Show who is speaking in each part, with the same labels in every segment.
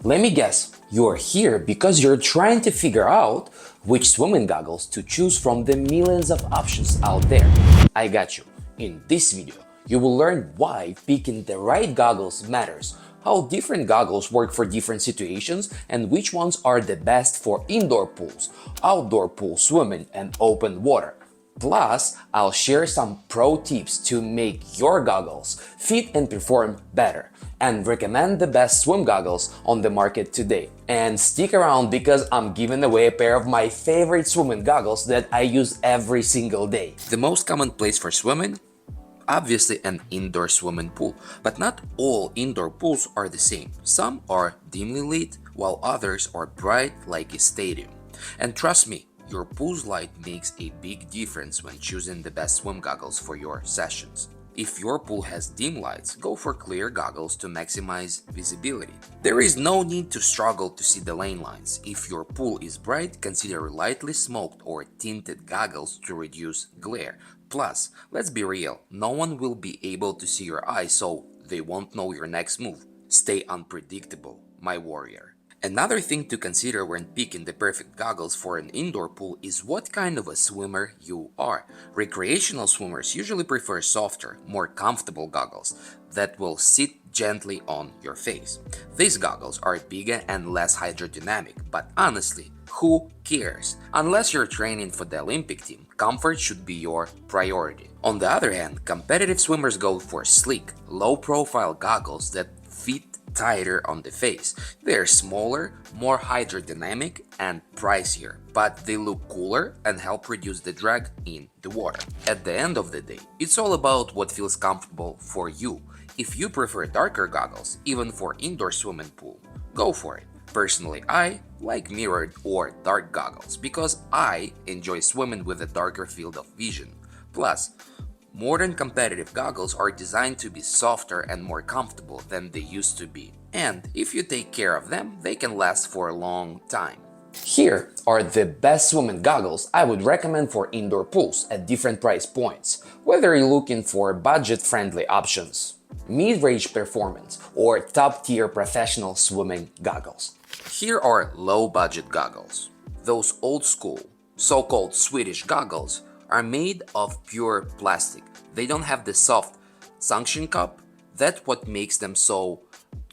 Speaker 1: Let me guess, you're here because you're trying to figure out which swimming goggles to choose from the millions of options out there. I got you. In this video, you will learn why picking the right goggles matters, how different goggles work for different situations, and which ones are the best for indoor pools, outdoor pool swimming, and open water. Plus, I'll share some pro tips to make your goggles fit and perform better, and recommend the best swim goggles on the market today. And stick around because I'm giving away a pair of my favorite swimming goggles that I use every single day. The most common place for swimming? Obviously an indoor swimming pool, but not all indoor pools are the same. Some are dimly lit, while others are bright like a stadium. And trust me, your pool's light makes a big difference when choosing the best swim goggles for your sessions. If your pool has dim lights, go for clear goggles to maximize visibility. There is no need to struggle to see the lane lines. If your pool is bright, consider lightly smoked or tinted goggles to reduce glare. Plus, let's be real, no one will be able to see your eyes, so they won't know your next move. Stay unpredictable, my warrior. Another thing to consider when picking the perfect goggles for an indoor pool is what kind of a swimmer you are. Recreational swimmers usually prefer softer, more comfortable goggles that will sit gently on your face. These goggles are bigger and less hydrodynamic, but honestly, who cares? Unless you're training for the Olympic team, comfort should be your priority. On the other hand, competitive swimmers go for sleek, low-profile goggles that fit tighter on the face. They're smaller, more hydrodynamic, and pricier, but they look cooler and help reduce the drag in the water. At the end of the day, it's all about what feels comfortable for you. If you prefer darker goggles, even for indoor swimming pool, go for it. Personally, I like mirrored or dark goggles because I enjoy swimming with a darker field of vision. Plus, modern competitive goggles are designed to be softer and more comfortable than they used to be. And if you take care of them, they can last for a long time. Here are the best swimming goggles I would recommend for indoor pools at different price points, whether you're looking for budget-friendly options, mid-range performance, or top-tier professional swimming goggles. Here are low-budget goggles. Those old-school, so-called Swedish goggles are made of pure plastic. They don't have the soft suction cup. That's what makes them so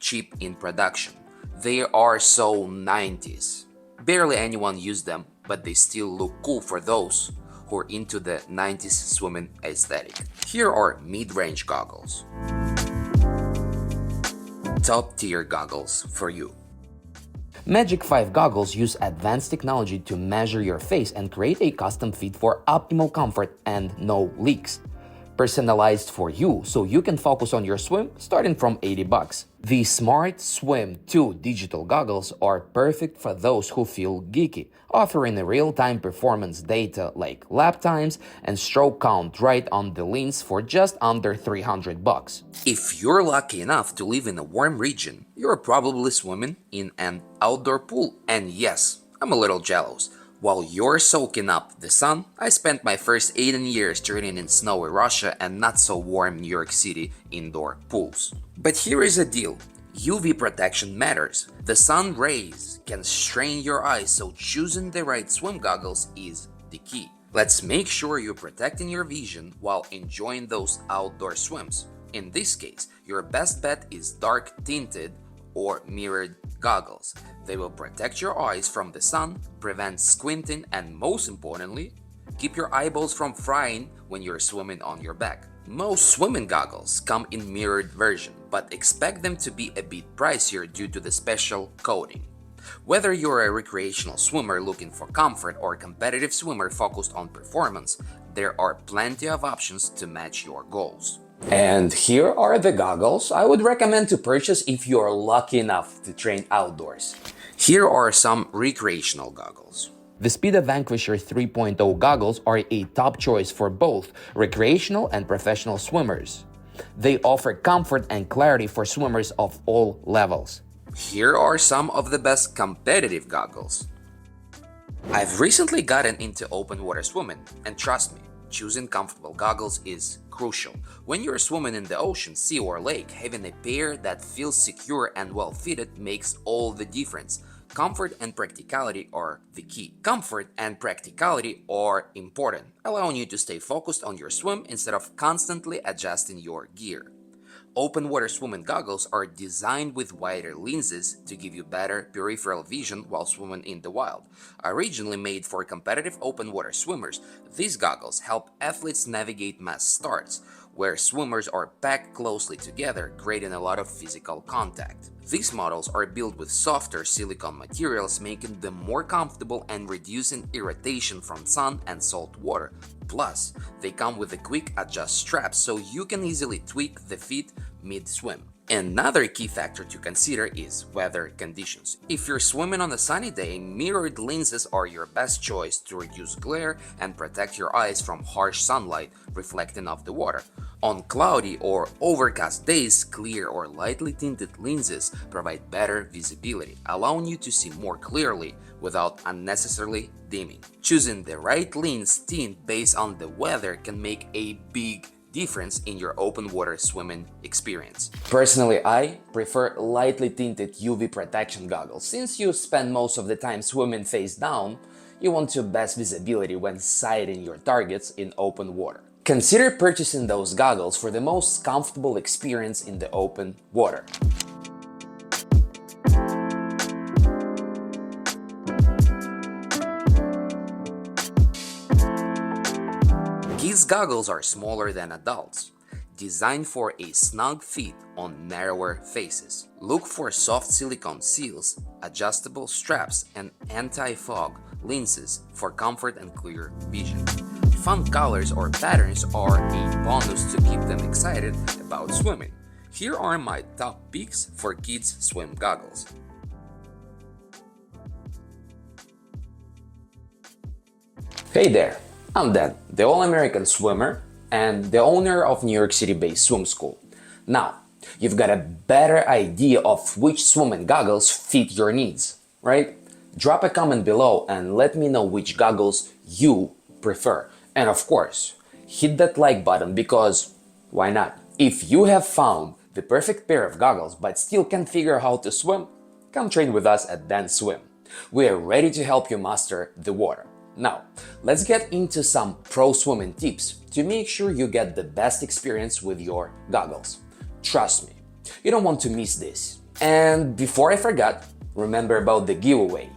Speaker 1: cheap in production. They are so 90s. Barely anyone uses them, but they still look cool for those who are into the 90s swimming aesthetic. Here are mid-range goggles. Top-tier goggles for you. Magic 5 goggles use advanced technology to measure your face and create a custom fit for optimal comfort and no leaks. Personalized for you, so you can focus on your swim starting from $80. The Smart Swim 2 digital goggles are perfect for those who feel geeky, offering a real-time performance data like lap times and stroke count right on the lens for just under $300. If you're lucky enough to live in a warm region, you're probably swimming in an outdoor pool, and yes, I'm a little jealous. While you're soaking up the sun, I spent my first 18 years training in snowy Russia and not so warm New York City indoor pools. But here is the deal. UV protection matters. The sun rays can strain your eyes, so choosing the right swim goggles is the key. Let's make sure you're protecting your vision while enjoying those outdoor swims. In this case, your best bet is dark tinted or mirrored goggles. They will protect your eyes from the sun, prevent squinting, and most importantly, keep your eyeballs from frying when you're swimming on your back. Most swimming goggles come in mirrored version, but expect them to be a bit pricier due to the special coating. Whether you're a recreational swimmer looking for comfort or a competitive swimmer focused on performance, there are plenty of options to match your goals. And here are the goggles I would recommend to purchase if you're lucky enough to train outdoors. Here are some recreational goggles. The Speeda Vanquisher 3.0 goggles are a top choice for both recreational and professional swimmers. They offer comfort and clarity for swimmers of all levels. Here are some of the best competitive goggles. I've recently gotten into open water swimming, and trust me, choosing comfortable goggles is crucial. When you're swimming in the ocean, sea, or lake, having a pair that feels secure and well fitted makes all the difference. Comfort and practicality are the key. Comfort and practicality are important, allowing you to stay focused on your swim instead of constantly adjusting your gear. Open water swimming goggles are designed with wider lenses to give you better peripheral vision while swimming in the wild. Originally made for competitive open water swimmers, these goggles help athletes navigate mass starts, where swimmers are packed closely together, creating a lot of physical contact. These models are built with softer silicone materials, making them more comfortable and reducing irritation from sun and salt water. Plus, they come with a quick adjust strap so you can easily tweak the fit mid-swim. Another key factor to consider is weather conditions. If you're swimming on a sunny day, mirrored lenses are your best choice to reduce glare and protect your eyes from harsh sunlight reflecting off the water. On cloudy or overcast days, clear or lightly tinted lenses provide better visibility, allowing you to see more clearly without unnecessarily dimming. Choosing the right lens tint based on the weather can make a big difference in your open water swimming experience. Personally, I prefer lightly tinted UV protection goggles. Since you spend most of the time swimming face down, you want your best visibility when sighting your targets in open water. Consider purchasing those goggles for the most comfortable experience in the open water. Kids' goggles are smaller than adults, designed for a snug fit on narrower faces. Look for soft silicone seals, adjustable straps, and anti-fog lenses for comfort and clear vision. Fun colors or patterns are a bonus to keep them excited about swimming. Here are my top picks for kids' swim goggles. Hey there! I'm Dan, the All-American swimmer and the owner of New York City-based swim school. Now, you've got a better idea of which swimming goggles fit your needs, right? Drop a comment below and let me know which goggles you prefer. And of course, hit that like button because why not? If you have found the perfect pair of goggles but still can't figure out how to swim, come train with us at Dan Swim. We are ready to help you master the water. Now, let's get into some pro swimming tips to make sure you get the best experience with your goggles. Trust me, you don't want to miss this. And before I forget, remember about the giveaway.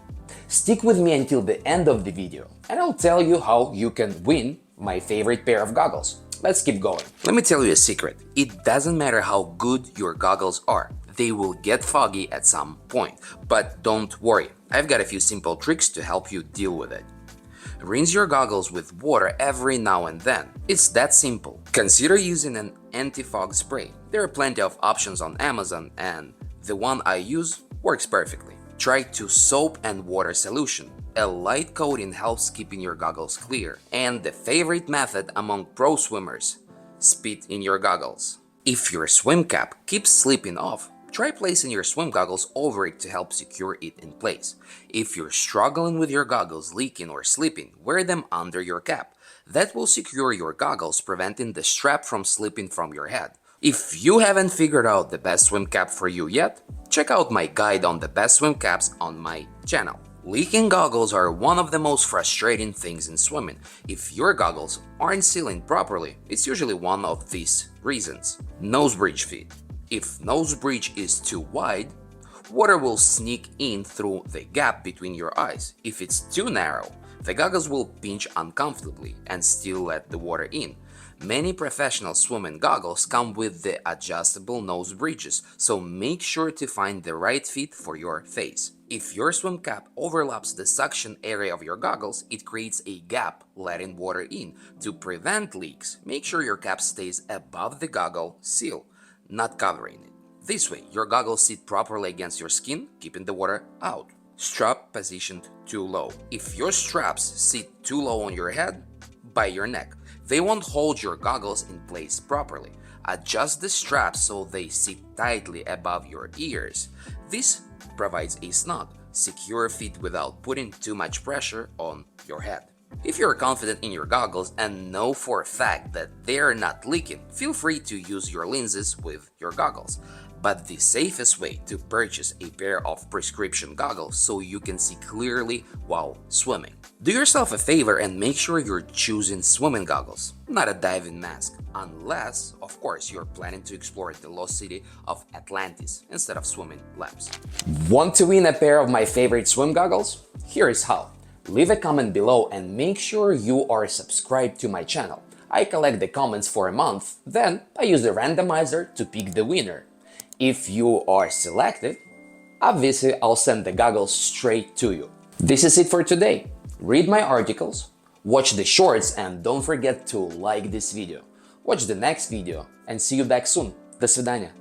Speaker 1: Stick with me until the end of the video and I'll tell you how you can win my favorite pair of goggles. Let's keep going. Let me tell you a secret. It doesn't matter how good your goggles are. They will get foggy at some point. But don't worry, I've got a few simple tricks to help you deal with it. Rinse your goggles with water every now and then. It's that simple. Consider using an anti-fog spray. There are plenty of options on Amazon and the one I use works perfectly. Try to soap and water solution. A light coating helps keeping your goggles clear. And the favorite method among pro swimmers, spit in your goggles. If your swim cap keeps slipping off, try placing your swim goggles over it to help secure it in place. If you're struggling with your goggles leaking or slipping, wear them under your cap. That will secure your goggles, preventing the strap from slipping from your head. If you haven't figured out the best swim cap for you yet, check out my guide on the best swim caps on my channel. Leaking goggles are one of the most frustrating things in swimming. If your goggles aren't sealing properly, it's usually one of these reasons. Nose bridge fit. If nose bridge is too wide, water will sneak in through the gap between your eyes. If it's too narrow, the goggles will pinch uncomfortably and still let the water in. Many professional swimming goggles come with the adjustable nose bridges, so make sure to find the right fit for your face. If your swim cap overlaps the suction area of your goggles, it creates a gap letting water in. To prevent leaks, make sure your cap stays above the goggle seal, not covering it. This way, your goggles sit properly against your skin, keeping the water out. Strap positioned too low. If your straps sit too low on your head, by your neck, they won't hold your goggles in place properly. Adjust the straps so they sit tightly above your ears. This provides a snug, secure fit without putting too much pressure on your head. If you're confident in your goggles and know for a fact that they're not leaking, feel free to use your lenses with your goggles. But the safest way to purchase a pair of prescription goggles so you can see clearly while swimming. Do yourself a favor and make sure you're choosing swimming goggles, not a diving mask, unless, of course, you're planning to explore the lost city of Atlantis instead of swimming laps. Want to win a pair of my favorite swim goggles? Here is how. Leave a comment below and make sure you are subscribed to my channel. I collect the comments for a month, then I use the randomizer to pick the winner. If you are selected, obviously I'll send the goggles straight to you. This is it for today. Read my articles, watch the shorts, and don't forget to like this video. Watch the next video and see you back soon. До свидания.